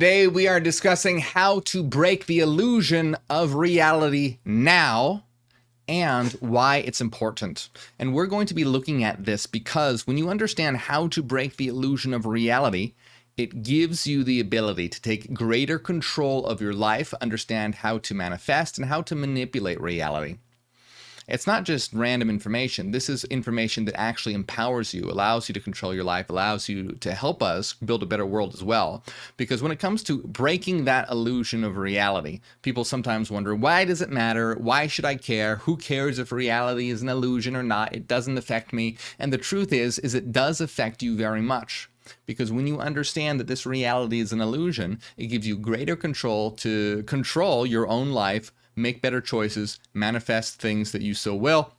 Today we are discussing how to break the illusion of reality now and why it's important. And we're going to be looking at this because when you understand how to break the illusion of reality, it gives you the ability to take greater control of your life, understand how to manifest and how to manipulate reality. It's not just random information. This is information that actually empowers you, allows you to control your life, allows you to help us build a better world as well. Because when it comes to breaking that illusion of reality, people sometimes wonder, why does it matter? Why should I care? Who cares if reality is an illusion or not? It doesn't affect me. And the truth is it does affect you very much. Because when you understand that this reality is an illusion, it gives you greater control to control your own life, make better choices, manifest things that you so will,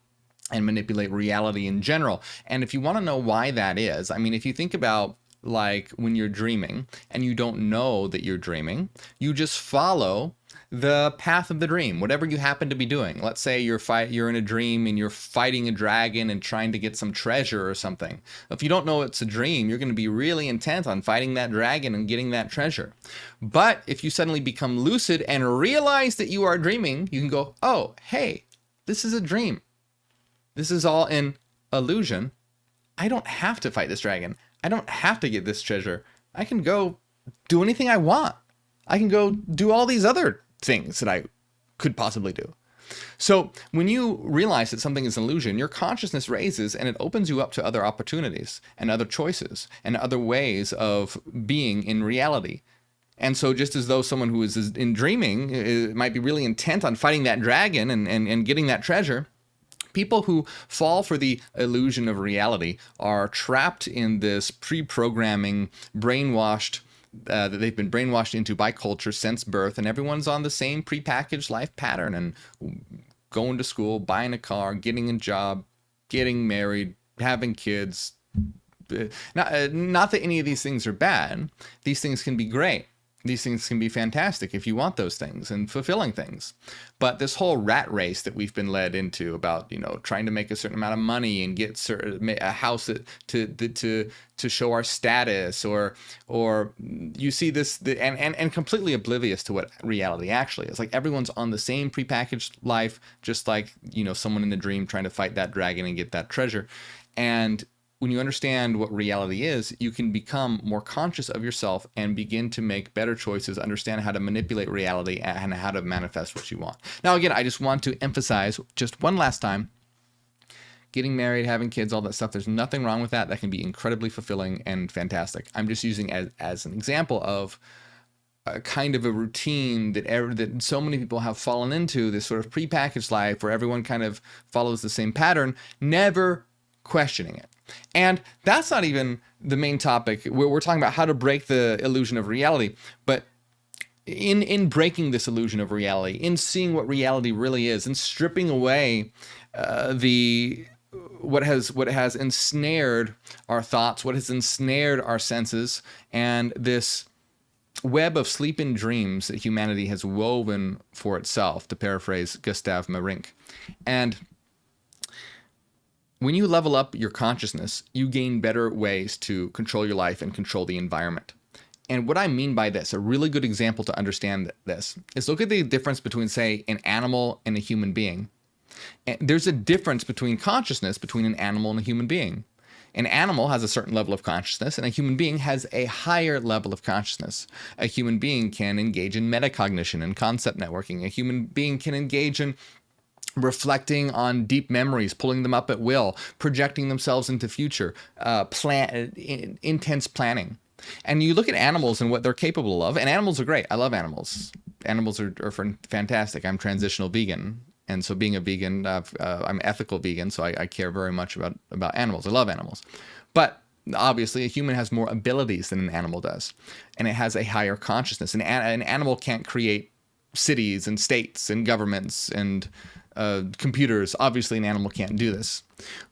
and manipulate reality in general. And if you want to know why that is, I mean, if you think about like when you're dreaming and you don't know that you're dreaming, you just follow the path of the dream, whatever you happen to be doing. Let's say you're in a dream and you're fighting a dragon and trying to get some treasure or something. If you don't know it's a dream, you're going to be really intent on fighting that dragon and getting that treasure. But if you suddenly become lucid and realize that you are dreaming, you can go, oh, hey, this is a dream. This is all an illusion. I don't have to fight this dragon. I don't have to get this treasure. I can go do anything I want. I can go do all these other things that I could possibly do. So when you realize that something is an illusion, your consciousness raises and it opens you up to other opportunities and other choices and other ways of being in reality. And so just as though someone who is in dreaming might be really intent on fighting that dragon and getting that treasure, people who fall for the illusion of reality are trapped in this pre-programming, brainwashed that they've been brainwashed into by culture since birth, and everyone's on the same prepackaged life pattern and going to school, buying a car, getting a job, getting married, having kids. Not that any of these things are bad. These things can be great. These things can be fantastic if you want those things and fulfilling things. But this whole rat race that we've been led into about, trying to make a certain amount of money and get a house to show our status, or you see this and completely oblivious to what reality actually is. Like everyone's on the same prepackaged life, just like, someone in a dream trying to fight that dragon and get that treasure. And when you understand what reality is, you can become more conscious of yourself and begin to make better choices, understand how to manipulate reality and how to manifest what you want. Now, again, I just want to emphasize just one last time, getting married, having kids, all that stuff, there's nothing wrong with that. That can be incredibly fulfilling and fantastic. I'm just using as an example of a kind of a routine that so many people have fallen into, this sort of prepackaged life where everyone kind of follows the same pattern, never questioning it. And that's not even the main topic. We're talking about how to break the illusion of reality. But in breaking this illusion of reality, in seeing what reality really is, and stripping away what has ensnared our thoughts, what has ensnared our senses, and this web of sleep-in dreams that humanity has woven for itself, to paraphrase Gustav Meyrink. And when you level up your consciousness, you gain better ways to control your life and control the environment. And what I mean by this, a really good example to understand this, is look at the difference between, say, an animal and a human being. And there's a difference between consciousness between an animal and a human being. An animal has a certain level of consciousness, and a human being has a higher level of consciousness. A human being can engage in metacognition and concept networking. A human being can engage in reflecting on deep memories, pulling them up at will, projecting themselves into future, intense planning. And you look at animals and what they're capable of, and animals are great. I love animals. Animals are fantastic. I'm transitional vegan. And so being a vegan, I'm ethical vegan, so I care very much about animals. I love animals. But obviously, a human has more abilities than an animal does. And it has a higher consciousness. An animal can't create cities and states and governments and computers. Obviously, an animal can't do this.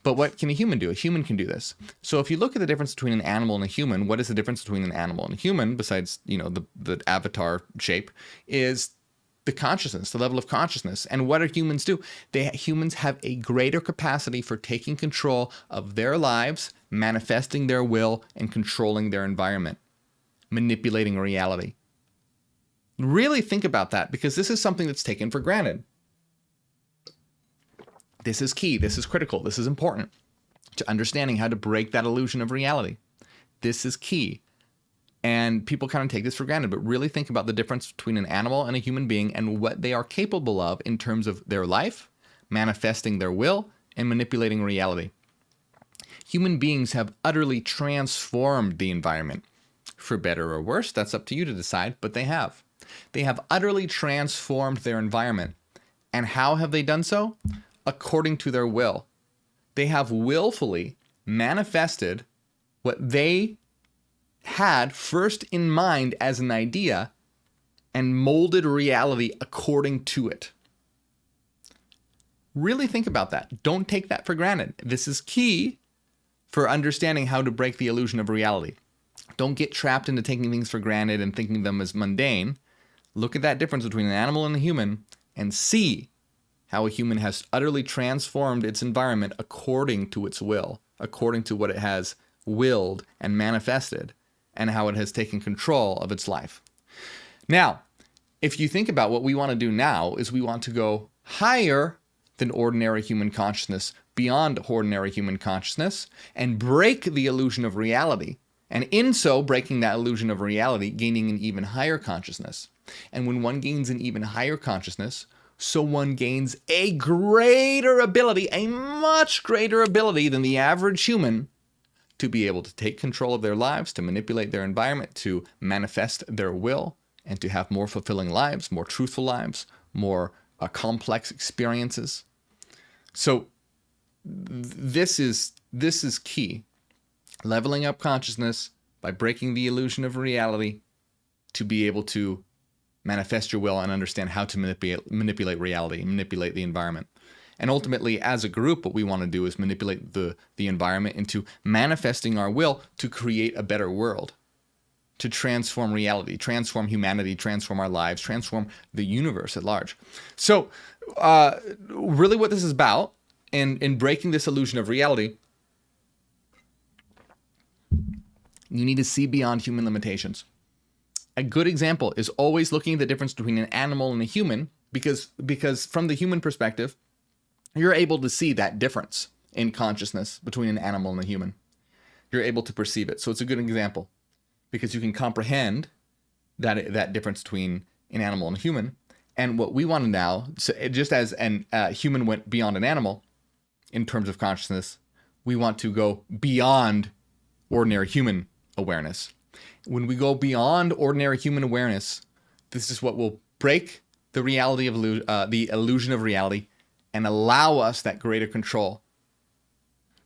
But what can a human do? A human can do this. So if you look at the difference between an animal and a human, what is the difference between an animal and a human, besides, the avatar shape, is the consciousness, the level of consciousness. And what do humans do? Humans have a greater capacity for taking control of their lives, manifesting their will, and controlling their environment, manipulating reality. Really think about that, because this is something that's taken for granted. This is key. This is critical. This is important to understanding how to break that illusion of reality. This is key. And people kind of take this for granted, but really think about the difference between an animal and a human being and what they are capable of in terms of their life, manifesting their will, and manipulating reality. Human beings have utterly transformed the environment. For better or worse, that's up to you to decide, but they have. They have utterly transformed their environment. And how have they done so? According to their will. They have willfully manifested what they had first in mind as an idea and molded reality according to it. Really think about that. Don't take that for granted. This is key for understanding how to break the illusion of reality. Don't get trapped into taking things for granted and thinking them as mundane. Look at that difference between an animal and a human and see how a human has utterly transformed its environment according to its will, according to what it has willed and manifested, and how it has taken control of its life. Now, if you think about what we want to do now is we want to go higher than ordinary human consciousness, beyond ordinary human consciousness, and break the illusion of reality. And in so, breaking that illusion of reality, gaining an even higher consciousness. And when one gains an even higher consciousness, so one gains a greater ability, a much greater ability than the average human, to be able to take control of their lives, to manipulate their environment, to manifest their will, and to have more fulfilling lives, more truthful lives, more complex experiences. So this is key. Leveling up consciousness by breaking the illusion of reality to be able to manifest your will and understand how to manipulate reality, manipulate the environment. And ultimately, as a group, what we want to do is manipulate the environment into manifesting our will to create a better world, to transform reality, transform humanity, transform our lives, transform the universe at large. So really what this is about in breaking this illusion of reality, you need to see beyond human limitations. A good example is always looking at the difference between an animal and a human, because from the human perspective, you're able to see that difference in consciousness between an animal and a human. You're able to perceive it. So it's a good example because you can comprehend that difference between an animal and a human. And what we want to now, so just as a human went beyond an animal in terms of consciousness, we want to go beyond ordinary human awareness. When we go beyond ordinary human awareness, this is what will break the reality of the illusion of reality and allow us that greater control.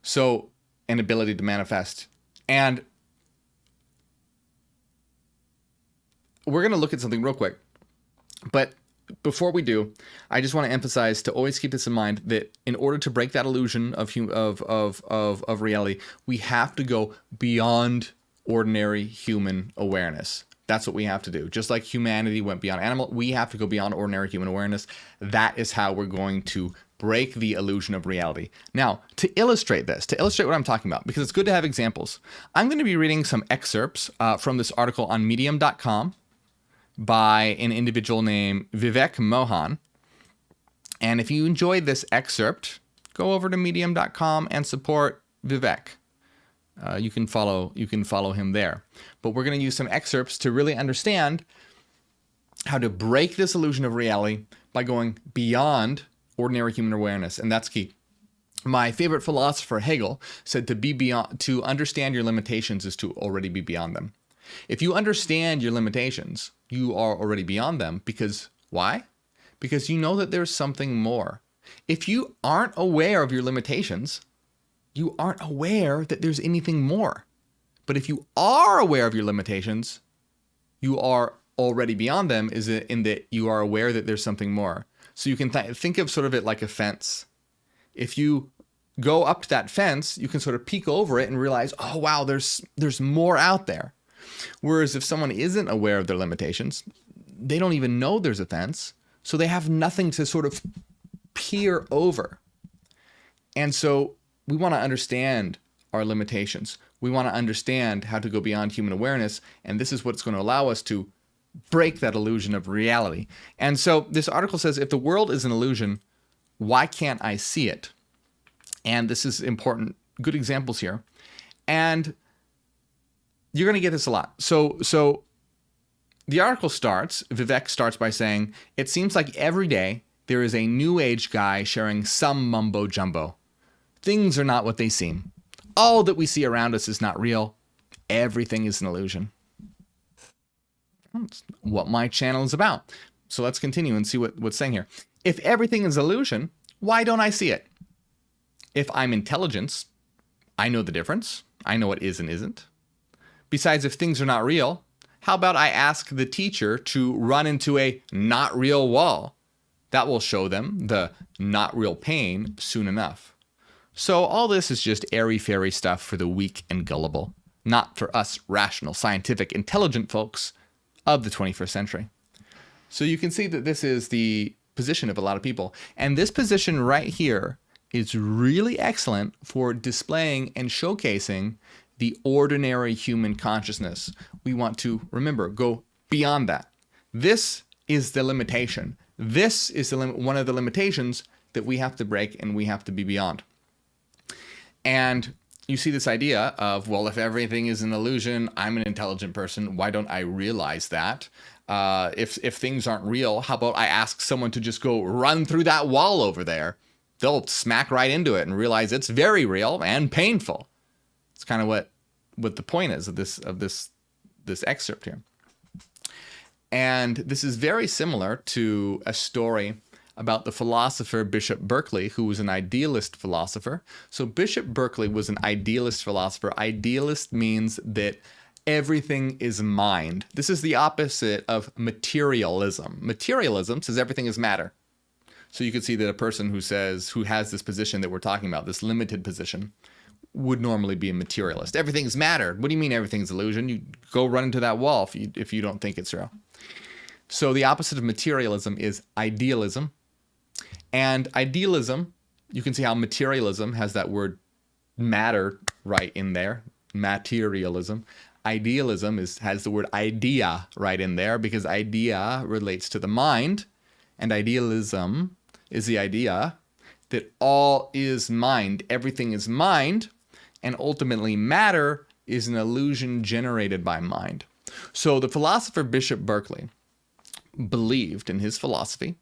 So, an ability to manifest. And we're going to look at something real quick. But before we do, I just want to emphasize to always keep this in mind that in order to break that illusion of reality, we have to go beyond ordinary human awareness. That's what we have to do. Just like humanity went beyond animal, we have to go beyond ordinary human awareness. That is how we're going to break the illusion of reality. Now, to illustrate what I'm talking about, because it's good to have examples, I'm going to be reading some excerpts from this article on medium.com by an individual named Vivek Mohan. And if you enjoyed this excerpt, go over to medium.com and support Vivek. You can follow him there. But we're going to use some excerpts to really understand how to break this illusion of reality by going beyond ordinary human awareness, and that's key. My favorite philosopher, Hegel, said to understand your limitations is to already be beyond them. If you understand your limitations, you are already beyond them. Because why? Because you know that there's something more. If you aren't aware of your limitations, you aren't aware that there's anything more. But if you are aware of your limitations, you are already beyond them, in that you are aware that there's something more. So you can think of sort of it like a fence. If you go up to that fence, you can sort of peek over it and realize, oh wow, there's more out there. Whereas if someone isn't aware of their limitations, they don't even know there's a fence, so they have nothing to sort of peer over. And so we want to understand our limitations. We want to understand how to go beyond human awareness, and this is what's going to allow us to break that illusion of reality. And so this article says, if the world is an illusion, why can't I see it? And this is important, good examples here. And you're going to get this a lot. So the article starts, Vivek starts by saying, it seems like every day there is a new age guy sharing some mumbo jumbo. Things are not what they seem. All that we see around us is not real. Everything is an illusion. That's what my channel is about. So let's continue and see what's saying here. If everything is illusion, why don't I see it? If I'm intelligence, I know the difference. I know what is and isn't. Besides, if things are not real, how about I ask the teacher to run into a not real wall? That will show them the not real pain soon enough. So all this is just airy-fairy stuff for the weak and gullible, not for us rational, scientific, intelligent folks of the 21st century. So you can see that this is the position of a lot of people. And this position right here is really excellent for displaying and showcasing the ordinary human consciousness. We want to, remember, go beyond that. This is the limitation. This is one of the limitations that we have to break and we have to be beyond. And you see this idea of, well, if everything is an illusion, I'm an intelligent person. Why don't I realize that? If things aren't real, how about I ask someone to just go run through that wall over there? They'll smack right into it and realize it's very real and painful. It's kind of what the point is of this excerpt here. And this is very similar to a story about the philosopher Bishop Berkeley, who was an idealist philosopher. So Bishop Berkeley was an idealist philosopher. Idealist means that everything is mind. This is the opposite of materialism. Materialism says everything is matter. So you could see that a person who has this position that we're talking about, this limited position, would normally be a materialist. Everything's matter. What do you mean everything's illusion? You go run into that wall if you don't think it's real. So the opposite of materialism is idealism. And idealism, you can see how materialism has that word matter right in there, materialism. Idealism has the word idea right in there because idea relates to the mind, and idealism is the idea that all is mind, everything is mind, and ultimately matter is an illusion generated by mind. So the philosopher Bishop Berkeley believed in his philosophy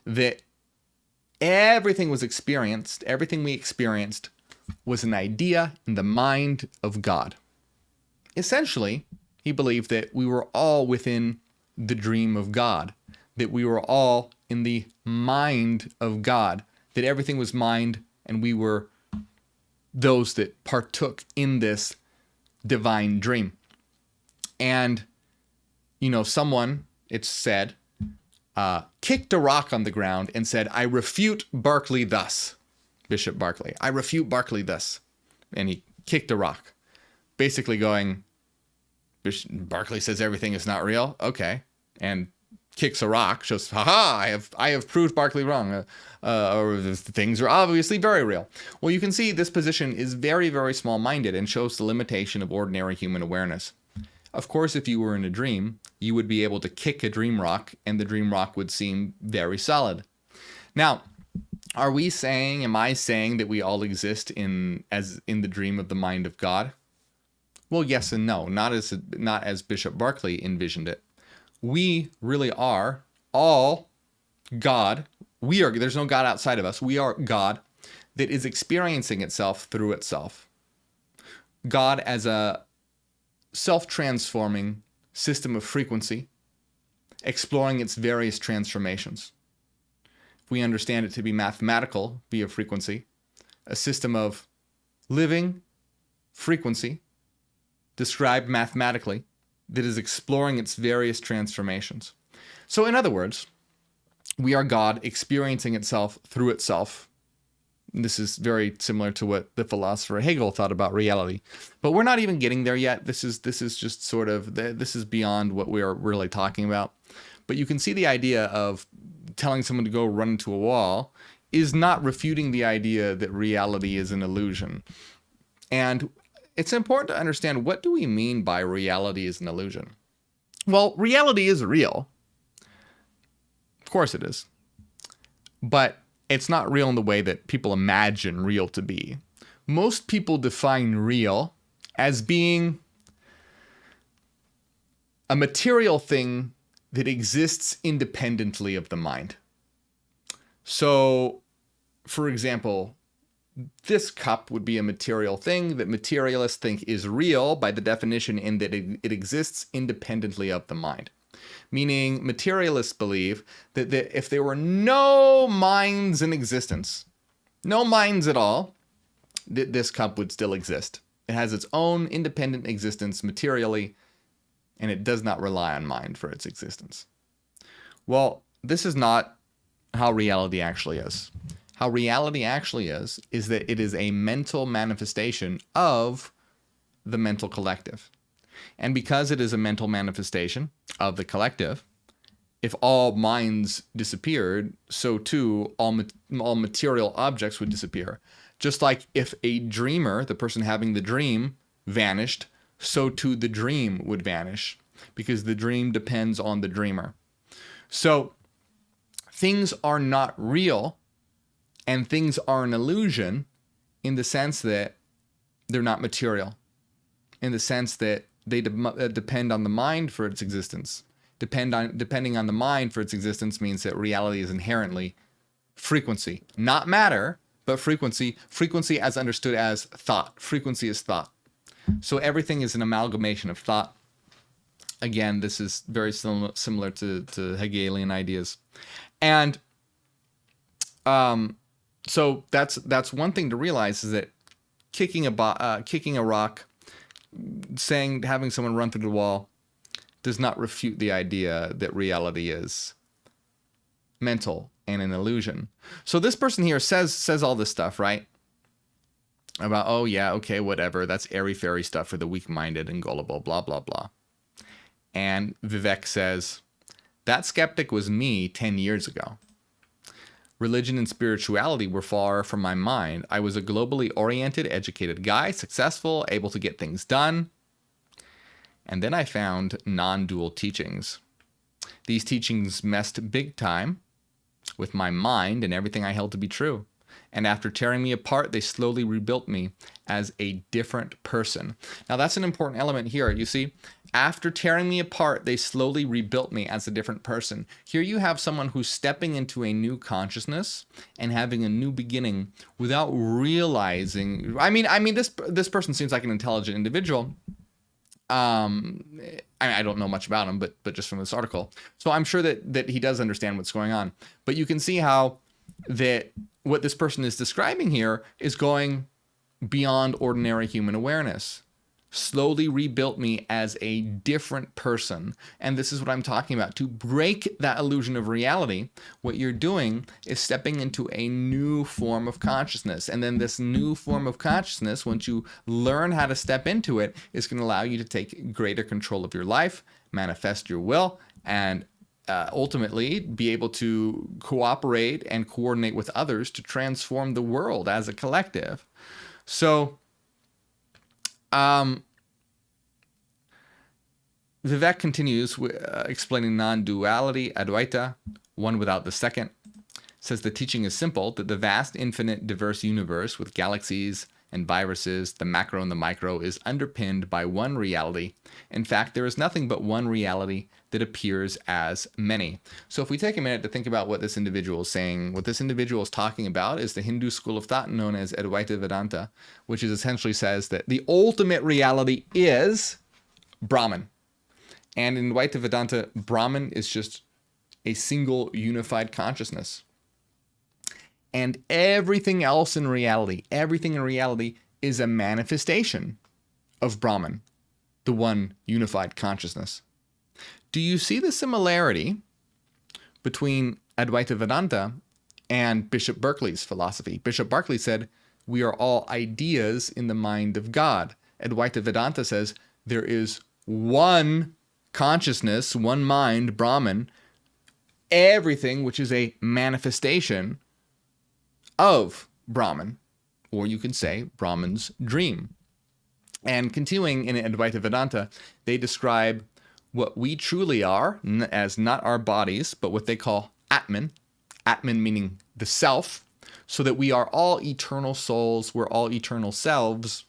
that everything was experienced, everything we experienced was an idea in the mind of God. Essentially, he believed that we were all within the dream of God, that we were all in the mind of God, that everything was mind and we were those that partook in this divine dream. And, someone, it's said, kicked a rock on the ground and said, I refute Berkeley thus. Bishop Berkeley, I refute Berkeley thus. And he kicked a rock, basically going, Berkeley says everything is not real. Okay. And kicks a rock, shows, haha, I have proved Berkeley wrong. Or things are obviously very real. Well, you can see this position is very, very small-minded and shows the limitation of ordinary human awareness. Of course, if you were in a dream, you would be able to kick a dream rock and the dream rock would seem very solid. Now, am I saying that we all exist in the dream of the mind of God? Well, yes and no, not as Bishop Berkeley envisioned it. We really are all God. There's no God outside of us. We are God that is experiencing itself through itself. God as a self-transforming system of frequency, exploring its various transformations. If we understand it to be mathematical via frequency, a system of living frequency described mathematically that is exploring its various transformations. So in other words, we are God experiencing itself through itself. This is very similar to what the philosopher Hegel thought about reality. But we're not even getting there yet. This is just sort of, this is beyond what we're really talking about. But you can see the idea of telling someone to go run into a wall is not refuting the idea that reality is an illusion. And it's important to understand, what do we mean by reality is an illusion? Well, reality is real. Of course it is. But it's not real in the way that people imagine real to be. Most people define real as being a material thing that exists independently of the mind. So, for example, this cup would be a material thing that materialists think is real by the definition in that it exists independently of the mind. Meaning materialists believe that if there were no minds in existence, no minds at all, this cup would still exist. It has its own independent existence materially, and it does not rely on mind for its existence. Well, this is not how reality actually is. How reality actually is that it is a mental manifestation of the mental collective. And because it is a mental manifestation of the collective, if all minds disappeared, so too all material objects would disappear. Just like if a dreamer, the person having the dream, vanished, so too the dream would vanish, because the dream depends on the dreamer. So things are not real, and things are an illusion in the sense that they're not material, in the sense that they depend on the mind for its existence. Depending on the mind for its existence means that reality is inherently frequency, not matter, but frequency. Frequency as understood as thought. Frequency is thought. So everything is an amalgamation of thought. Again, this is very similar to Hegelian ideas. And so that's one thing to realize, is that kicking a rock, having someone run through the wall, does not refute the idea that reality is mental and an illusion. So this person here says all this stuff, right? About, oh yeah, okay, whatever, that's airy-fairy stuff for the weak-minded and gullible, blah, blah, blah. And Vivek says, that skeptic was me 10 years ago. Religion and spirituality were far from my mind. I was a globally oriented, educated guy, successful, able to get things done. And then I found non-dual teachings. These teachings messed big time with my mind and everything I held to be true. And after tearing me apart, they slowly rebuilt me as a different person. Now that's an important element here. You see, after tearing me apart, they slowly rebuilt me as a different person. Here you have someone who's stepping into a new consciousness and having a new beginning without realizing. I mean, this person seems like an intelligent individual. I don't know much about him, but just from this article. So I'm sure that he does understand what's going on. But you can see how that what this person is describing here is going beyond ordinary human awareness. Slowly rebuilt me as a different person. And this is what I'm talking about. To break that illusion of reality, what you're doing is stepping into a new form of consciousness. And then this new form of consciousness, once you learn how to step into it, is going to allow you to take greater control of your life, manifest your will, and ultimately be able to cooperate and coordinate with others to transform the world as a collective. So, Vivek continues explaining non-duality, Advaita, one without the second. Says the teaching is simple, that the vast, infinite, diverse universe with galaxies and viruses, the macro and the micro, is underpinned by one reality. In fact, there is nothing but one reality that appears as many. So if we take a minute to think about what this individual is saying, what this individual is talking about is the Hindu school of thought known as Advaita Vedanta, which is essentially says that the ultimate reality is Brahman. And in Advaita Vedanta, Brahman is just a single unified consciousness. And everything else in reality, is a manifestation of Brahman, the one unified consciousness. Do you see the similarity between Advaita Vedanta and Bishop Berkeley's philosophy? Bishop Berkeley said, we are all ideas in the mind of God. Advaita Vedanta says there is one consciousness, one mind, Brahman, everything which is a manifestation of Brahman, or you can say Brahman's dream. And continuing in Advaita Vedanta, they describe what we truly are as not our bodies, but what they call Atman, Atman meaning the self, so that we are all eternal souls, we're all eternal selves,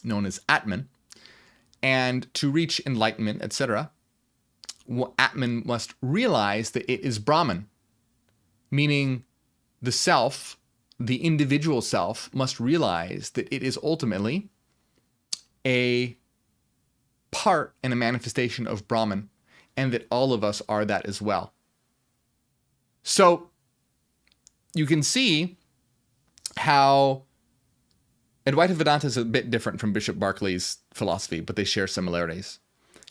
known as Atman. And to reach enlightenment, etc., Atman must realize that it is Brahman, meaning the self, the individual self, must realize that it is ultimately a part and a manifestation of Brahman, and that all of us are that as well. So you can see how Advaita Vedanta is a bit different from Bishop Berkeley's philosophy, but they share similarities.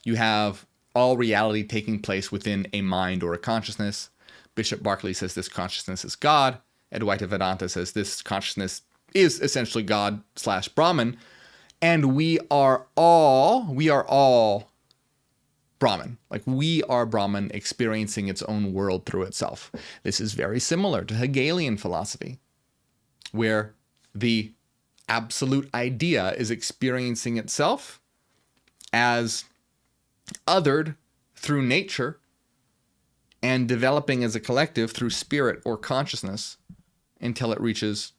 You have all reality taking place within a mind or a consciousness. Bishop Berkeley says this consciousness is God. Advaita Vedanta says this consciousness is essentially God / Brahman. And we are all Brahman. Like, we are Brahman experiencing its own world through itself. This is very similar to Hegelian philosophy, where the absolute idea is experiencing itself as othered through nature and developing as a collective through spirit or consciousness until it reaches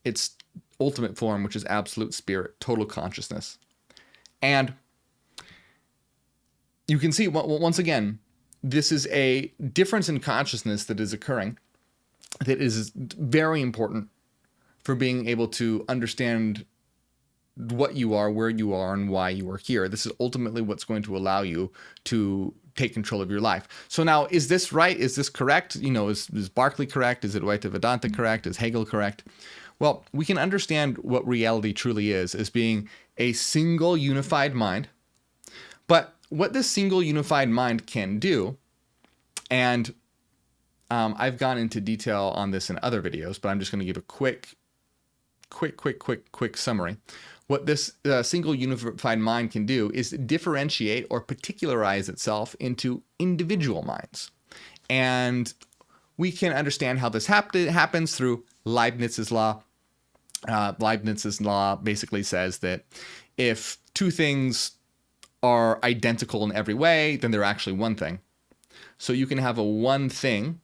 its ultimate form, which is absolute spirit, total consciousness. And you can see, once again, this is a difference in consciousness that is occurring that is very important for being able to understand what you are, where you are, and why you are here. This is ultimately what's going to allow you to take control of your life. So now, is this right? Is this correct? Is Berkeley correct? Is Advaita Vedanta correct? Is Hegel correct? Well, we can understand what reality truly is as being a single unified mind. But what this single unified mind can do, and I've gone into detail on this in other videos, but I'm just going to give a quick summary. What this single unified mind can do is differentiate or particularize itself into individual minds. And we can understand how this happens through Leibniz's law. Leibniz's law basically says that if two things are identical in every way, then they're actually one thing. So you can have a one thing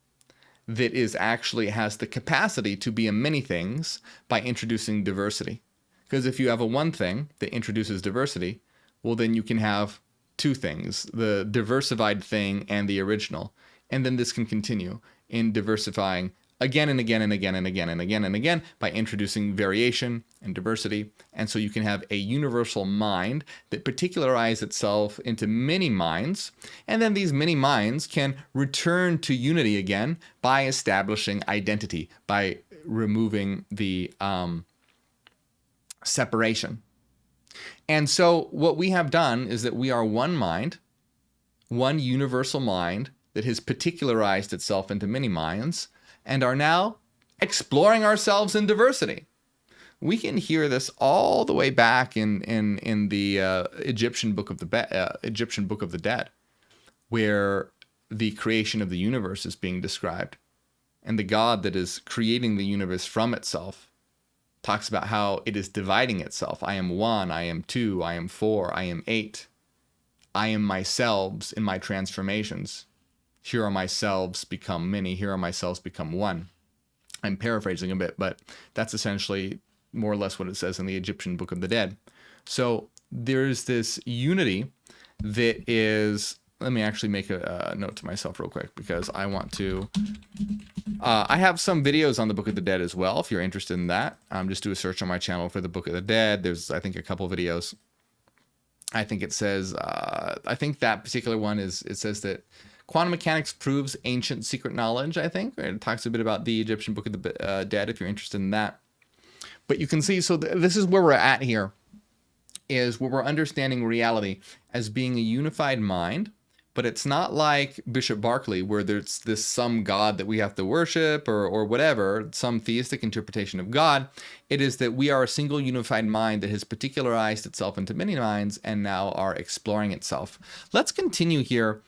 that is actually has the capacity to be a many things by introducing diversity. Because if you have a one thing that introduces diversity, well, then you can have two things, the diversified thing and the original. And then this can continue in diversifying again and again and again and again and again and again by introducing variation and diversity. And so you can have a universal mind that particularizes itself into many minds. And then these many minds can return to unity again by establishing identity, by removing the separation. And so what we have done is that we are one mind, one universal mind that has particularized itself into many minds, and are now exploring ourselves in diversity. We can hear this all the way back in the Egyptian Book of the Dead, where the creation of the universe is being described, and the God that is creating the universe from itself talks about how it is dividing itself. I am one, I am two, I am four, I am eight. I am myself in my transformations. Here are myselves become many. Here are myselves become one. I'm paraphrasing a bit, but that's essentially more or less what it says in the Egyptian Book of the Dead. So there's this unity that is... Let me actually make a note to myself real quick, because I want to... I have some videos on the Book of the Dead as well, if you're interested in that. Just do a search on my channel for the Book of the Dead. There's, I think, a couple videos. I think it says... I think that particular one is... It says that quantum mechanics proves ancient secret knowledge, I think. It talks a bit about the Egyptian Book of the Dead, if you're interested in that. But you can see, so this is where we're at here, is where we're understanding reality as being a unified mind. But it's not like Bishop Berkeley, where there's this some God that we have to worship or whatever, some theistic interpretation of God. It is that we are a single unified mind that has particularized itself into many minds and now are exploring itself. Let's continue here.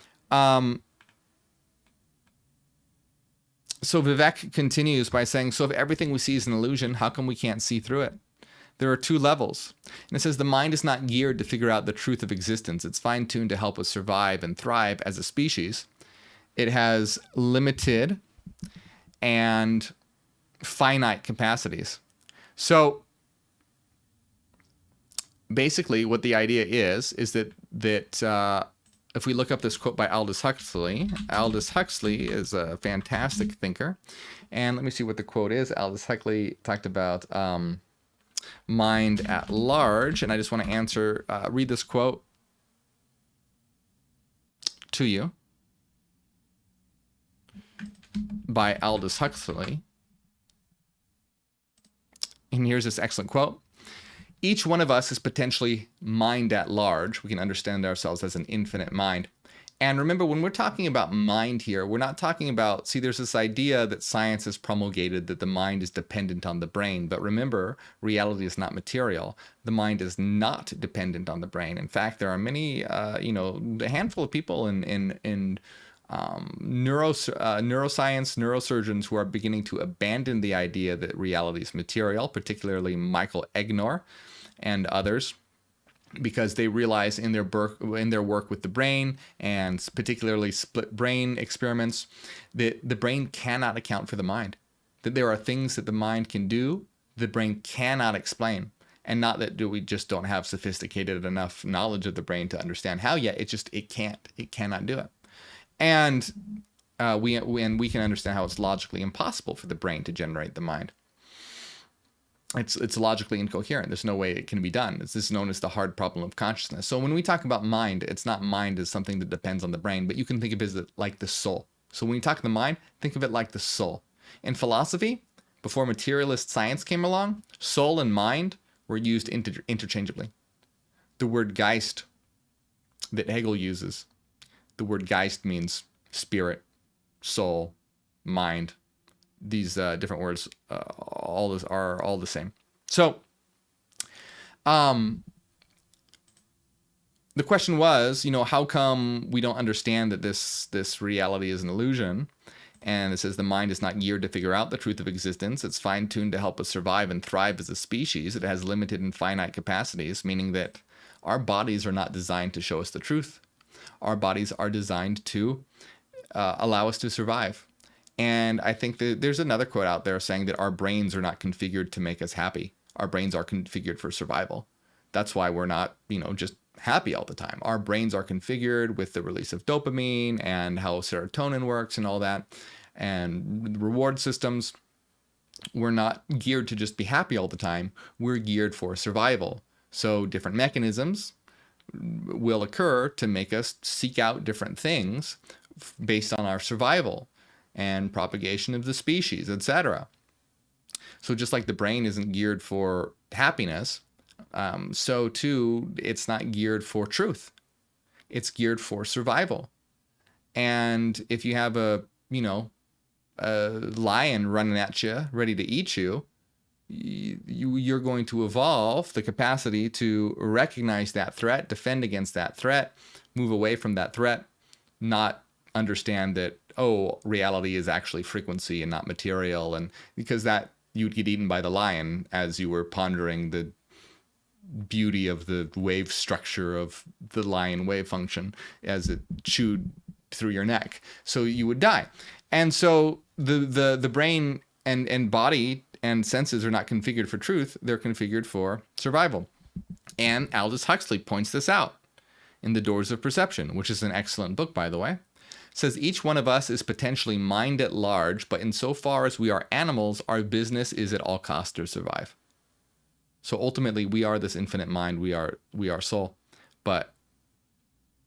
So Vivek continues by saying, so if everything we see is an illusion, how come we can't see through it? there are two levels. And it says the mind is not geared to figure out the truth of existence. It's fine-tuned to help us survive and thrive as a species. It has limited and finite capacities. So basically what the idea is that if we look up this quote by Aldous Huxley is a fantastic thinker. And let me see what the quote is. Aldous Huxley talked about mind at large. And I just want to read this quote to you by Aldous Huxley. And here's this excellent quote. Each one of us is potentially mind at large. We can understand ourselves as an infinite mind. And remember, when we're talking about mind here, we're not talking about, see, there's this idea that science has promulgated that the mind is dependent on the brain. But remember, reality is not material. The mind is not dependent on the brain. In fact, there are many, a handful of people in neuroscience, neurosurgeons who are beginning to abandon the idea that reality is material, particularly Michael Egnor and others, because they realize in their work with the brain, and particularly split brain experiments, that the brain cannot account for the mind, that there are things that the mind can do the brain cannot explain. And not that we just don't have sophisticated enough knowledge of the brain to understand how yet, it cannot do it. And we can understand how it's logically impossible for the brain to generate the mind. It's logically incoherent. There's no way it can be done. This is known as the hard problem of consciousness. So when we talk about mind, it's not mind as something that depends on the brain, but you can think of it like the soul. So when you talk of the mind, think of it like the soul. In philosophy, before materialist science came along, soul and mind were used interchangeably. The word Geist that Hegel uses, the word Geist means spirit, soul, mind. These different words are all the same. So the question was, how come we don't understand that this reality is an illusion? And it says the mind is not geared to figure out the truth of existence. It's fine-tuned to help us survive and thrive as a species. It has limited and finite capacities, meaning that our bodies are not designed to show us the truth. Our bodies are designed to allow us to survive. And I think that there's another quote out there saying that our brains are not configured to make us happy. Our brains are configured for survival. That's why we're not, just happy all the time. Our brains are configured with the release of dopamine and how serotonin works and all that, and reward systems. We're not geared to just be happy all the time. We're geared for survival. So different mechanisms will occur to make us seek out different things based on our survival and propagation of the species, etc. So just like the brain isn't geared for happiness, so too it's not geared for truth. It's geared for survival. And if you have a lion running at you, ready to eat you, you're going to evolve the capacity to recognize that threat, defend against that threat, move away from that threat, not understand that, reality is actually frequency and not material, and because that you'd get eaten by the lion as you were pondering the beauty of the wave structure of the lion wave function as it chewed through your neck. So you would die. And so the brain and body and senses are not configured for truth. They're configured for survival. And Aldous Huxley points this out in The Doors of Perception, which is an excellent book, by the way. Says each one of us is potentially mind at large, but insofar as we are animals, our business is at all costs to survive. So ultimately, we are this infinite mind. We are soul, but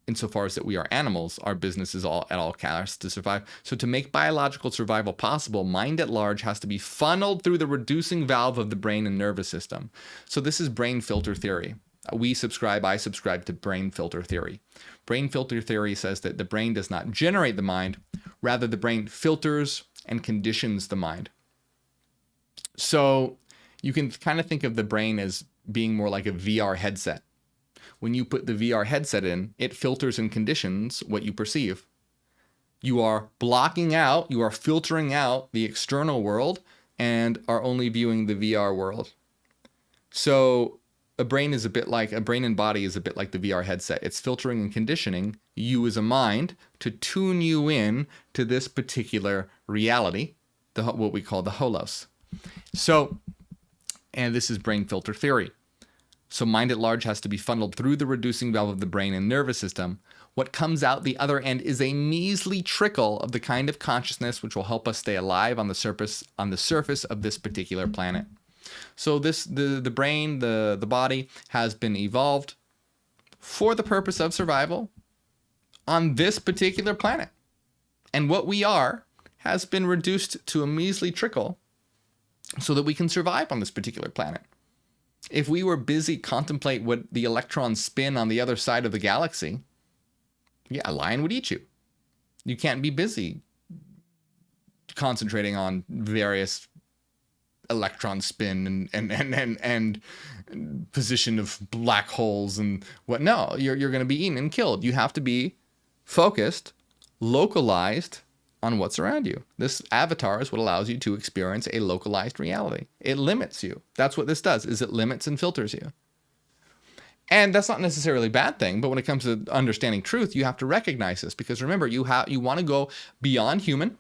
insofar as that we are animals, our business is at all costs to survive. So to make biological survival possible, mind at large has to be funneled through the reducing valve of the brain and nervous system. So this is brain filter theory. I subscribe to brain filter theory. Brain filter theory says that the brain does not generate the mind, rather the brain filters and conditions the mind. So you can kind of think of the brain as being more like a VR headset. When you put the VR headset in, it filters and conditions what you perceive. You are blocking out, you are filtering out the external world and are only viewing the VR world. So a brain and body is a bit like the VR headset. It's filtering and conditioning you as a mind to tune you in to this particular reality, what we call the holos. So, and this is brain filter theory. So mind at large has to be funneled through the reducing valve of the brain and nervous system. What comes out the other end is a measly trickle of the kind of consciousness which will help us stay alive on the surface of this particular planet. So the brain, the body has been evolved for the purpose of survival on this particular planet. And what we are has been reduced to a measly trickle so that we can survive on this particular planet. If we were busy contemplate what the electrons spin on the other side of the galaxy, yeah, a lion would eat you. You can't be busy concentrating on various electron spin and position of black holes and what. No, you're going to be eaten and killed. You have to be focused, localized on what's around you. This avatar is what allows you to experience a localized reality. It limits you. That's what this does, is it limits and filters you. And that's not necessarily a bad thing, but when it comes to understanding truth, you have to recognize this, because remember, you want to go beyond human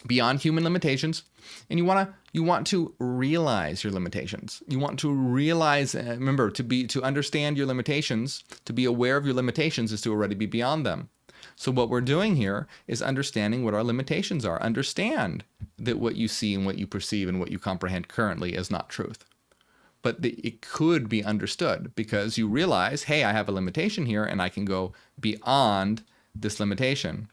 limitations, and you want to realize your limitations. You want to realize, remember, to understand your limitations, to be aware of your limitations is to already be beyond them. So what we're doing here is understanding what our limitations are. Understand that what you see and what you perceive and what you comprehend currently is not truth. But it could be understood because you realize, hey, I have a limitation here and I can go beyond this limitation.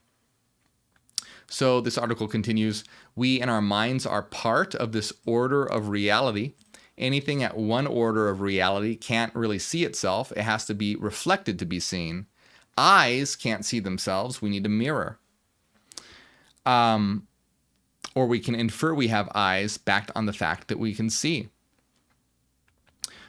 So this article continues, we and our minds are part of this order of reality. Anything at one order of reality can't really see itself. It has to be reflected to be seen. Eyes can't see themselves. We need a mirror. Or we can infer we have eyes backed on the fact that we can see.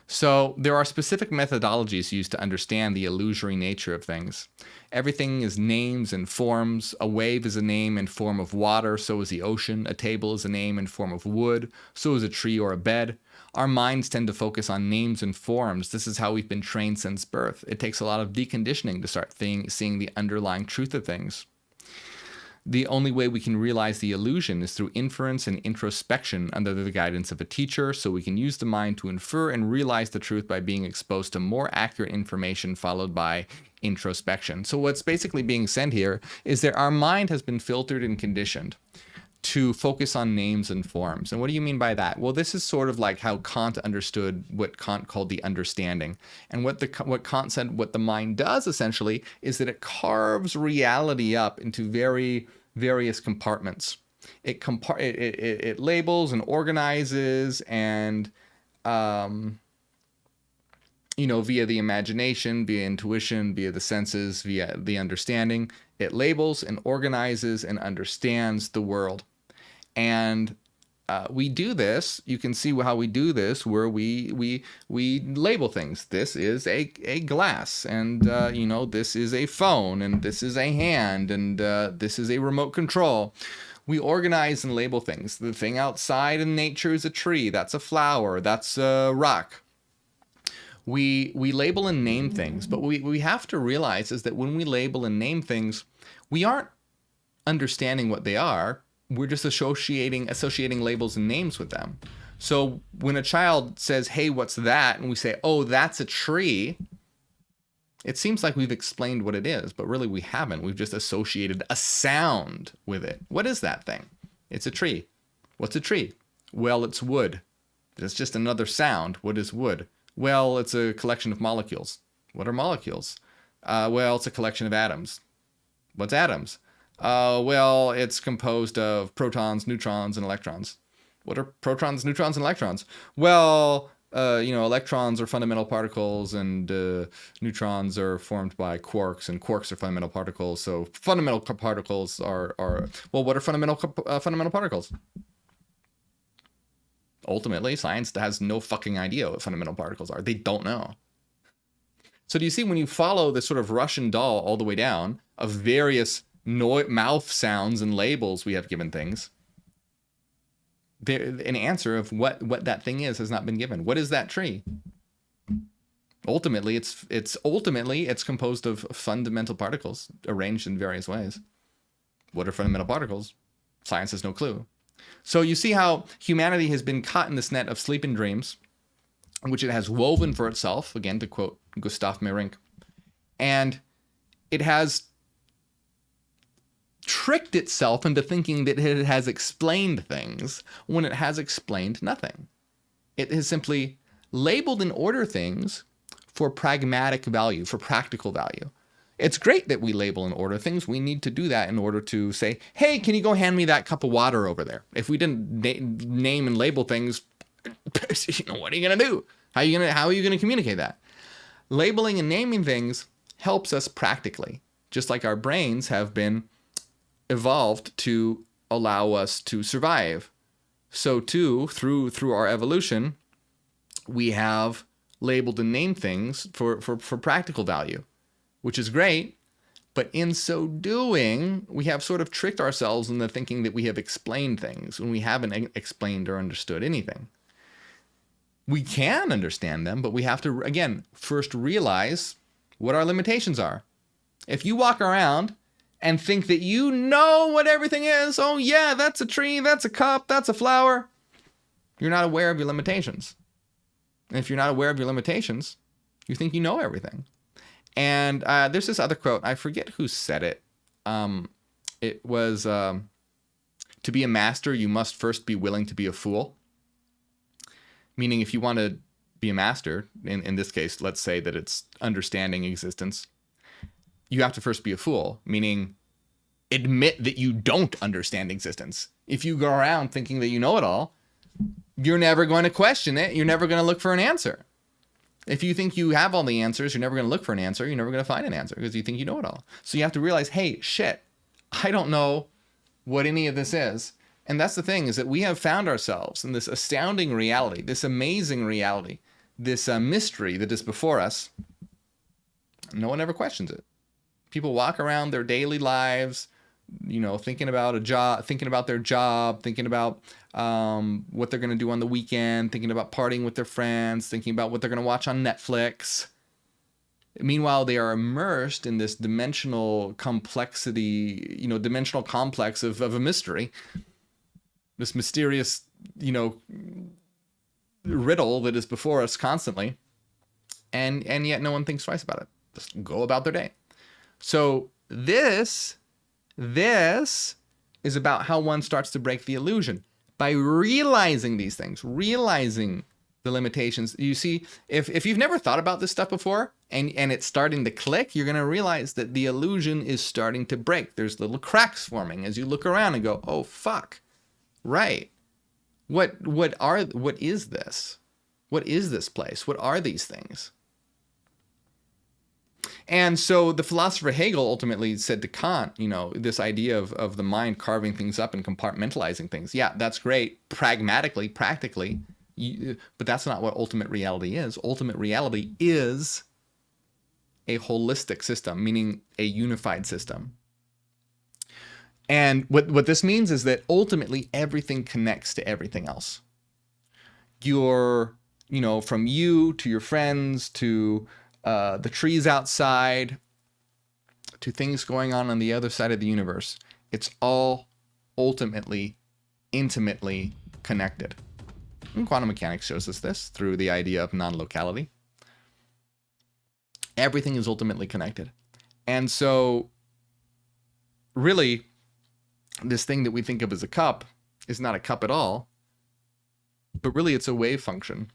So there are specific methodologies used to understand the illusory nature of things. Everything is names and forms. A wave is a name and form of water, so is the ocean. A table is a name and form of wood, so is a tree or a bed. Our minds tend to focus on names and forms. This is how we've been trained since birth. It takes a lot of deconditioning to start seeing the underlying truth of things. The only way we can realize the illusion is through inference and introspection under the guidance of a teacher, so we can use the mind to infer and realize the truth by being exposed to more accurate information followed by introspection. So what's basically being said here is that our mind has been filtered and conditioned to focus on names and forms. And what do you mean by that? Well, this is sort of like how Kant understood what Kant called the understanding. And what Kant said, what the mind does essentially is that it carves reality up into various compartments. It labels and organizes and, via the imagination, via intuition, via the senses, via the understanding, it labels and organizes and understands the world. And we do this. You can see how we do this, where we label things. This is a glass, and this is a phone, and this is a hand, and this is a remote control. We organize and label things. The thing outside in nature is a tree. That's a flower. That's a rock. We label and name things, but we have to realize is that when we label and name things, we aren't understanding what they are. We're just associating labels and names with them. So when a child says, hey, what's that? And we say, oh, that's a tree. It seems like we've explained what it is, but really we haven't. We've just associated a sound with it. What is that thing? It's a tree. What's a tree? Well, it's wood. It's just another sound. What is wood? Well, it's a collection of molecules. What are molecules? Well, it's a collection of atoms. What's atoms? Well, it's composed of protons, neutrons, and electrons. What are protons, neutrons, and electrons? Well, electrons are fundamental particles, and neutrons are formed by quarks, and quarks are fundamental particles. So fundamental particles are well, what are fundamental particles? Ultimately, science has no fucking idea what fundamental particles are. They don't know. So do you see, when you follow this sort of Russian doll all the way down of various mouth sounds and labels we have given things, an answer of what that thing is has not been given. What is that tree? Ultimately, it's composed of fundamental particles arranged in various ways. What are fundamental particles? Science has no clue. So you see how humanity has been caught in this net of sleep and dreams, which it has woven for itself, again, to quote Gustav Meyrink. And it has tricked itself into thinking that it has explained things when it has explained nothing. It has simply labeled and ordered things for pragmatic value, for practical value. It's great that we label and order things. We need to do that in order to say, hey, can you go hand me that cup of water over there? If we didn't name and label things, what are you going to do? How are you going to communicate that? Labeling and naming things helps us practically, just like our brains have been evolved to allow us to survive. So too, through our evolution, we have labeled and named things for practical value, which is great. But in so doing, we have sort of tricked ourselves into thinking that we have explained things when we haven't explained or understood anything. We can understand them, but we have to, again, first realize what our limitations are. If you walk around and think that you know what everything is, oh yeah, that's a tree, that's a cup, that's a flower, you're not aware of your limitations. And if you're not aware of your limitations, you think you know everything. And there's this other quote, I forget who said it. It was, to be a master, you must first be willing to be a fool. Meaning if you want to be a master, in this case, let's say that it's understanding existence, you have to first be a fool, meaning admit that you don't understand existence. If you go around thinking that you know it all, you're never going to question it. You're never going to look for an answer. If you think you have all the answers, you're never going to look for an answer. You're never going to find an answer because you think you know it all. So you have to realize, hey, shit, I don't know what any of this is. And that's the thing, is that we have found ourselves in this astounding reality, this amazing reality, this mystery that is before us. No one ever questions it. People walk around their daily lives, thinking about a job, thinking about their job, thinking about what they're going to do on the weekend, thinking about partying with their friends, thinking about what they're going to watch on Netflix. Meanwhile, they are immersed in this dimensional complexity, dimensional complex of a mystery, this mysterious, riddle that is before us constantly. And yet no one thinks twice about it. Just go about their day. So this is about how one starts to break the illusion by realizing these things, realizing the limitations. You see, if you've never thought about this stuff before and it's starting to click, you're going to realize that the illusion is starting to break. There's little cracks forming as you look around and go, oh, fuck. Right. What is this? What is this place? What are these things? And so the philosopher Hegel ultimately said to Kant, this idea of the mind carving things up and compartmentalizing things. Yeah, that's great. Pragmatically, practically. But that's not what ultimate reality is. Ultimate reality is a holistic system, meaning a unified system. And what this means is that ultimately everything connects to everything else. From you to your friends to the trees outside to things going on the other side of the universe, it's all ultimately, intimately connected. And quantum mechanics shows us this through the idea of non-locality. Everything is ultimately connected. And so, really, this thing that we think of as a cup is not a cup at all, but really it's a wave function.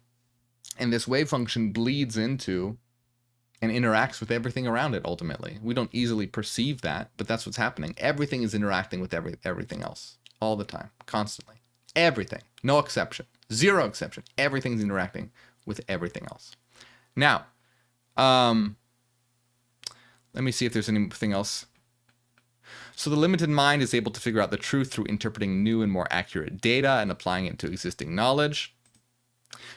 And this wave function bleeds into and interacts with everything around it ultimately. We don't easily perceive that, but that's what's happening. Everything is interacting with everything else all the time, constantly. Everything, no exception, zero exception. Everything's interacting with everything else. Now, let me see if there's anything else. So the limited mind is able to figure out the truth through interpreting new and more accurate data and applying it to existing knowledge.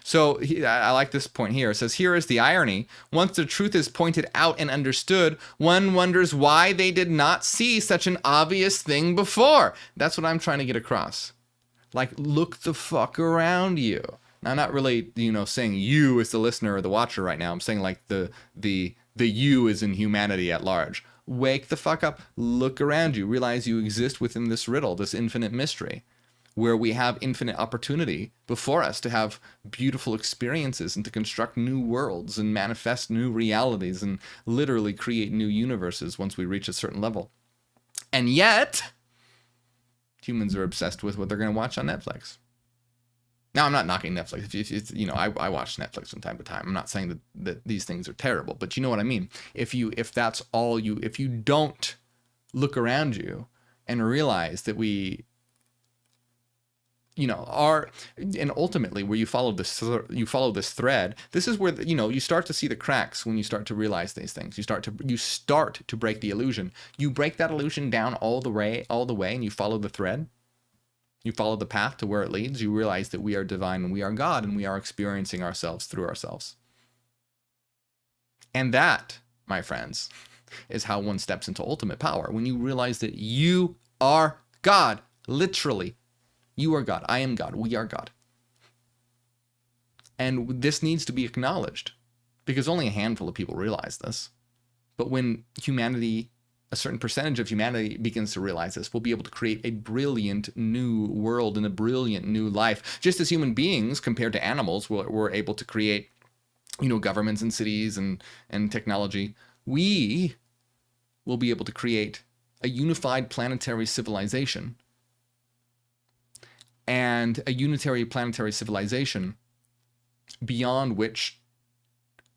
So I like this point here. It says, here is the irony. Once the truth is pointed out and understood, one wonders why they did not see such an obvious thing before. That's what I'm trying to get across. Like, look the fuck around you. Now, I'm not really, saying you as the listener or the watcher right now. I'm saying like the you is in humanity at large. Wake the fuck up. Look around you. Realize you exist within this riddle, this infinite mystery, where we have infinite opportunity before us to have beautiful experiences and to construct new worlds and manifest new realities and literally create new universes once we reach a certain level. And yet, humans are obsessed with what they're going to watch on Netflix. Now, I'm not knocking Netflix. I watch Netflix from time to time. I'm not saying that these things are terrible, but you know what I mean. If you don't look around you and realize that we, and ultimately where you follow this thread, this is where you start to see the cracks when you start to realize these things. You start to break the illusion. You break that illusion down all the way, and you follow the thread. You follow the path to where it leads. You realize that we are divine and we are God and we are experiencing ourselves through ourselves. And that, my friends, is how one steps into ultimate power. When you realize that you are God, literally, you are God. I am God. We are God. And this needs to be acknowledged because only a handful of people realize this. But when a certain percentage of humanity begins to realize this, we'll be able to create a brilliant new world and a brilliant new life. Just as human beings, compared to animals, we're able to create, governments and cities and technology, we will be able to create a unified planetary civilization. And a unitary planetary civilization beyond which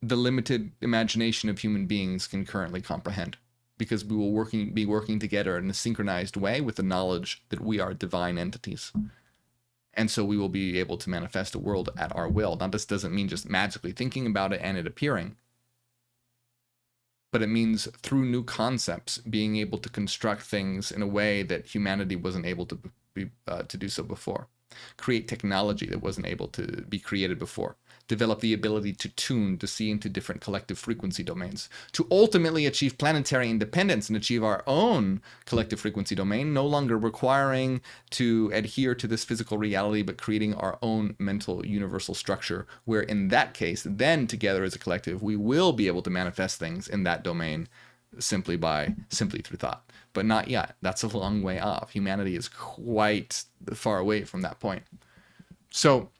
the limited imagination of human beings can currently comprehend. Because we will be working together in a synchronized way with the knowledge that we are divine entities. And so we will be able to manifest a world at our will. Now, this doesn't mean just magically thinking about it and it appearing. But it means through new concepts, being able to construct things in a way that humanity wasn't able to do so before. Create technology that wasn't able to be created before. Develop the ability to tune, to see into different collective frequency domains. To ultimately achieve planetary independence and achieve our own collective frequency domain, no longer requiring to adhere to this physical reality, but creating our own mental universal structure, where in that case, then together as a collective, we will be able to manifest things in that domain simply through thought. But not yet. That's a long way off. Humanity is quite far away from that point. So,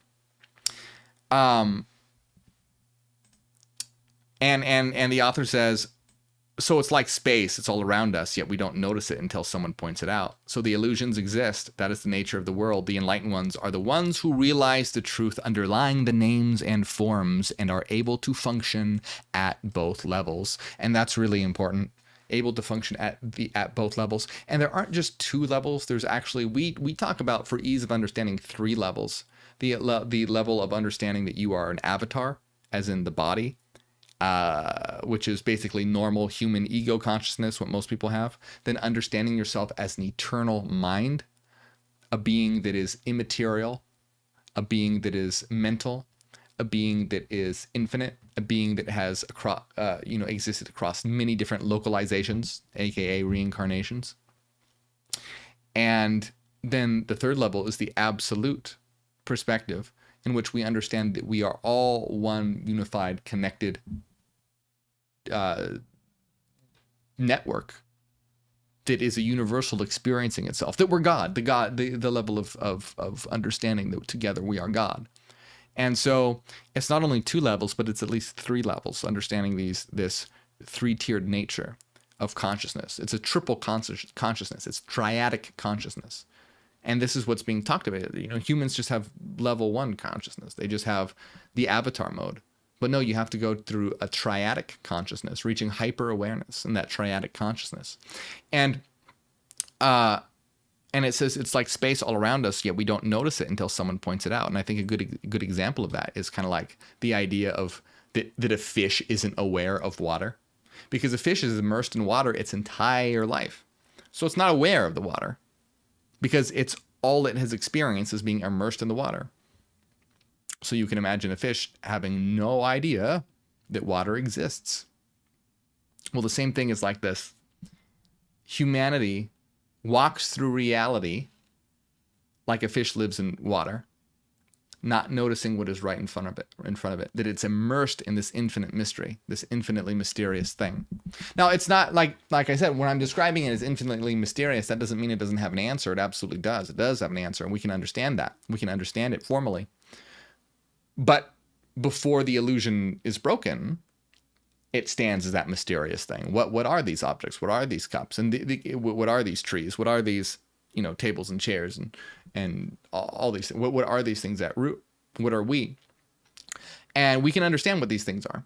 and the author says, so it's like space. It's all around us, yet we don't notice it until someone points it out. So the illusions exist. That is the nature of the world. The enlightened ones are the ones who realize the truth underlying the names and forms and are able to function at both levels. And that's really important. Able to function at both levels. And there aren't just two levels. There's actually, we talk about, for ease of understanding, three levels. The level of understanding that you are an avatar, as in the body, which is basically normal human ego consciousness, what most people have. Then understanding yourself as an eternal mind, a being that is immaterial, a being that is mental, a being that is infinite, a being that has existed across many different localizations, aka reincarnations. And then the third level is the absolute perspective, in which we understand that we are all one unified, connected network that is a universal experiencing itself, that we're God, the level of understanding that together we are God. And so it's not only two levels, but it's at least three levels, understanding this three-tiered nature of consciousness. It's a triple consciousness. It's triadic consciousness. And this is what's being talked about. Humans just have level one consciousness. They just have the avatar mode. But no, you have to go through a triadic consciousness, reaching hyper-awareness in that triadic consciousness. And it says it's like space all around us, yet we don't notice it until someone points it out. And I think a good example of that is kind of like the idea of that a fish isn't aware of water. Because a fish is immersed in water its entire life. So it's not aware of the water. Because it's all it has experienced is being immersed in the water. So you can imagine a fish having no idea that water exists. Well, the same thing is like this. Humanity walks through reality like a fish lives in water, not noticing what is right in front of it, that it's immersed in this infinite mystery, this infinitely mysterious thing. Now, it's not like I said, when I'm describing it as infinitely mysterious, that doesn't mean it doesn't have an answer. It absolutely does. It does have an answer, and we can understand that. We can understand it formally. But before the illusion is broken, it stands as that mysterious thing. What are these objects? What are these cups? And what are these trees? What are these, tables and chairs and all these things? What are these things at root? What are we? And we can understand what these things are.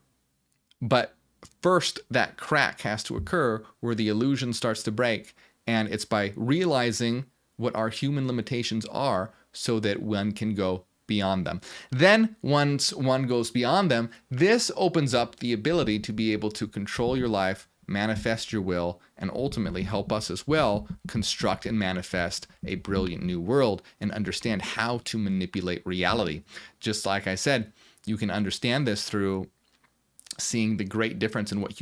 But first, that crack has to occur where the illusion starts to break. And it's by realizing what our human limitations are so that one can go beyond them. Then once one goes beyond them, this opens up the ability to be able to control your life, manifest your will, and ultimately help us as well construct and manifest a brilliant new world and understand how to manipulate reality. Just like I said, you can understand this through seeing the great difference in what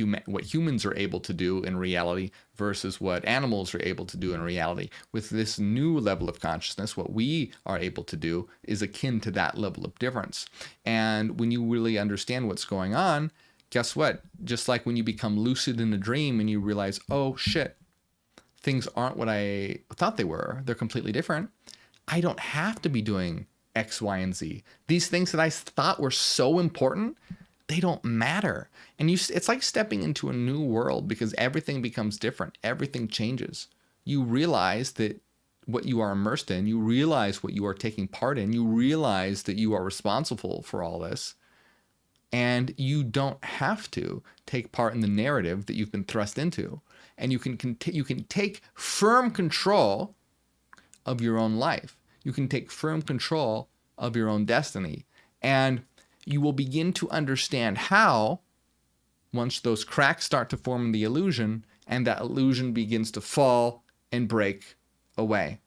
humans are able to do in reality versus what animals are able to do in reality. With this new level of consciousness, what we are able to do is akin to that level of difference. And when you really understand what's going on, guess what? Just like when you become lucid in a dream and you realize, oh shit, things aren't what I thought they were. They're completely different. I don't have to be doing X, Y, and Z. These things that I thought were so important, they don't matter. And it's like stepping into a new world because everything becomes different. Everything changes. You realize that what you are immersed in, you realize what you are taking part in, you realize that you are responsible for all this. And you don't have to take part in the narrative that you've been thrust into. And you can take firm control of your own life. You can take firm control of your own destiny. And you will begin to understand how, once those cracks start to form in the illusion, and that illusion begins to fall and break away.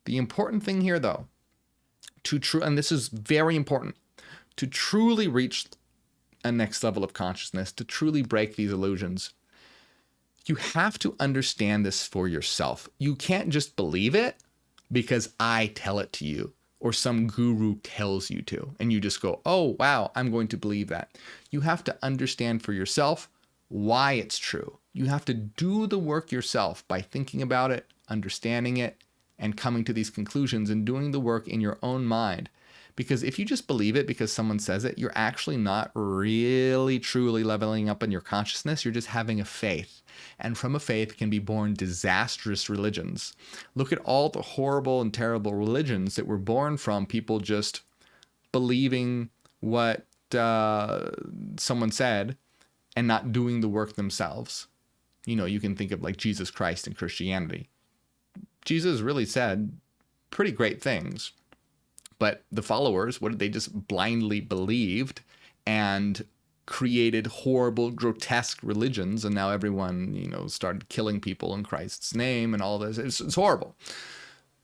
The important thing here, though, and this is very important, to truly reach a next level of consciousness, to truly break these illusions, you have to understand this for yourself. You can't just believe it because I tell it to you, or some guru tells you to, and you just go, oh, wow, I'm going to believe that. You have to understand for yourself why it's true. You have to do the work yourself by thinking about it, understanding it, and coming to these conclusions and doing the work in your own mind. Because if you just believe it because someone says it, you're actually not really truly leveling up in your consciousness. You're just having a faith. And from a faith can be born disastrous religions. Look at all the horrible and terrible religions that were born from people just believing what someone said and not doing the work themselves. You can think of like Jesus Christ and Christianity. Jesus really said pretty great things. But the followers, what did they just blindly believed and created horrible, grotesque religions. And now everyone, started killing people in Christ's name and all this. It's horrible.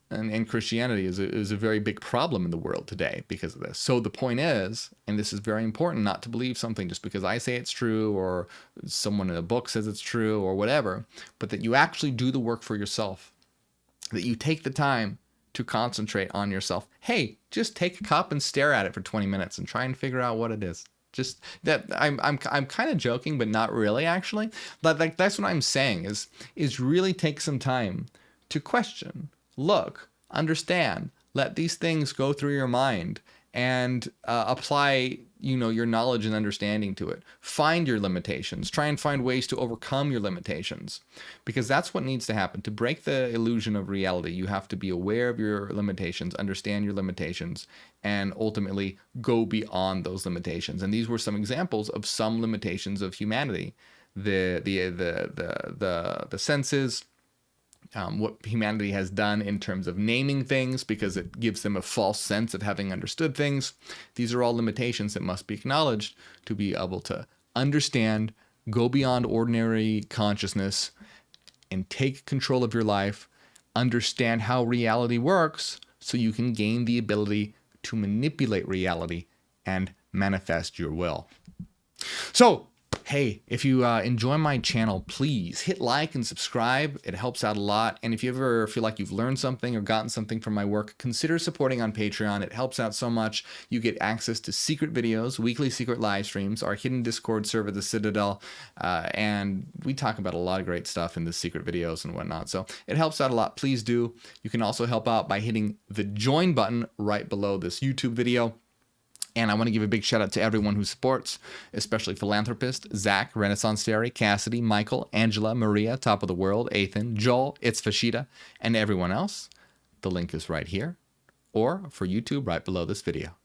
And Christianity is a very big problem in the world today because of this. So the point is, and this is very important, not to believe something just because I say it's true or someone in a book says it's true or whatever, but that you actually do the work for yourself, that you take the time to concentrate on yourself. Hey, just take a cup and stare at it for 20 minutes and try and figure out what it is. Just that I'm kind of joking, but not really actually. But like that's what I'm saying is really take some time to question, look, understand, let these things go through your mind and apply your knowledge and understanding to it. Find your limitations. Try and find ways to overcome your limitations, because that's what needs to happen. To break the illusion of reality, you have to be aware of your limitations, understand your limitations, and ultimately go beyond those limitations. And these were some examples of some limitations of humanity. The senses, what humanity has done in terms of naming things because it gives them a false sense of having understood things. These are all limitations that must be acknowledged to be able to understand, go beyond ordinary consciousness, and take control of your life, understand how reality works so you can gain the ability to manipulate reality and manifest your will. So Hey, if you enjoy my channel, please hit like and subscribe. It helps out a lot. And if you ever feel like you've learned something or gotten something from my work, consider supporting on Patreon. It helps out so much. You get access to secret videos, weekly secret live streams, our hidden Discord server, The Citadel, and we talk about a lot of great stuff in the secret videos and whatnot. So it helps out a lot. Please do. You can also help out by hitting the join button right below this YouTube video. And I want to give a big shout out to everyone who supports, especially Philanthropist, Zach, Renaissance Fairy, Cassidy, Michael, Angela, Maria, Top of the World, Ethan, Joel, It's Fashida, and everyone else. The link is right here, or for YouTube right below this video.